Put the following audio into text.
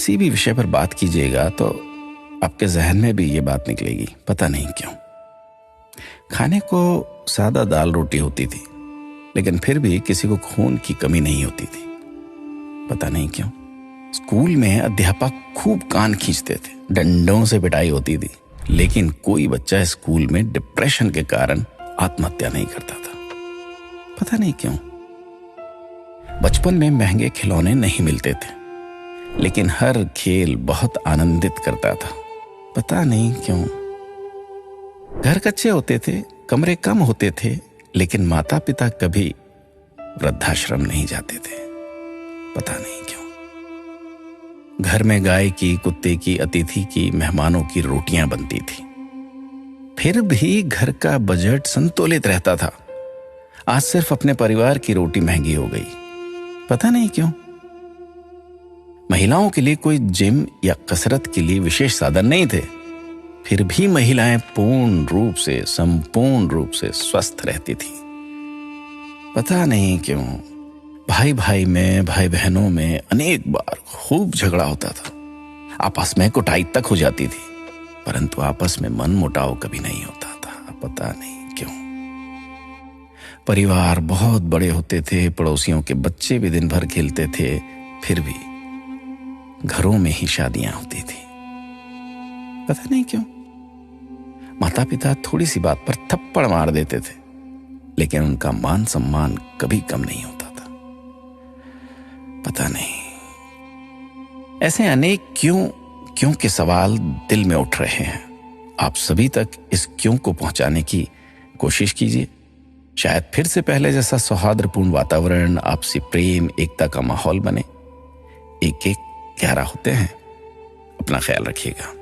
किसी भी विषय पर बात कीजिएगा तो आपके जहन में भी ये बात निकलेगी, पता नहीं क्यों। खाने को सादा दाल रोटी होती थी, लेकिन फिर भी किसी को खून की कमी नहीं होती थी, पता नहीं क्यों। स्कूल में अध्यापक खूब कान खींचते थे, डंडों से पिटाई होती थी, लेकिन कोई बच्चा स्कूल में डिप्रेशन के कारण आत्महत्या नहीं करता था, पता नहीं क्यों। बचपन में महंगे खिलौने नहीं मिलते थे, लेकिन हर खेल बहुत आनंदित करता था, पता नहीं क्यों। घर कच्चे होते थे, कमरे कम होते थे, लेकिन माता पिता कभी वृद्धाश्रम नहीं जाते थे, पता नहीं क्यों। घर में गाय की, कुत्ते की, अतिथि की, मेहमानों की रोटियां बनती थी, फिर भी घर का बजट संतुलित रहता था। आज सिर्फ अपने परिवार की रोटी महंगी हो गई, पता नहीं क्यों। महिलाओं के लिए कोई जिम या कसरत के लिए विशेष साधन नहीं थे, फिर भी महिलाएं पूर्ण रूप से, संपूर्ण रूप से स्वस्थ रहती थी, पता नहीं क्यों। भाई भाई में, भाई बहनों में अनेक बार खूब झगड़ा होता था, आपस में कुटाई तक हो जाती थी, परंतु आपस में मन मुटाव कभी नहीं होता था, पता नहीं क्यों। परिवार बहुत बड़े होते थे, पड़ोसियों के बच्चे भी दिन भर खेलते थे, फिर भी घरों में ही शादियां होती थी, पता नहीं क्यों। माता पिता थोड़ी सी बात पर थप्पड़ मार देते थे, लेकिन उनका मान सम्मान कभी कम नहीं होता था, पता नहीं। ऐसे अनेक क्यों के सवाल दिल में उठ रहे हैं। आप सभी तक इस क्यों को पहुंचाने की कोशिश कीजिए। शायद फिर से पहले जैसा सौहार्दपूर्ण वातावरण, आपसी प्रेम, एकता का माहौल बने। एक एक 11 होते हैं। अपना ख्याल रखिएगा।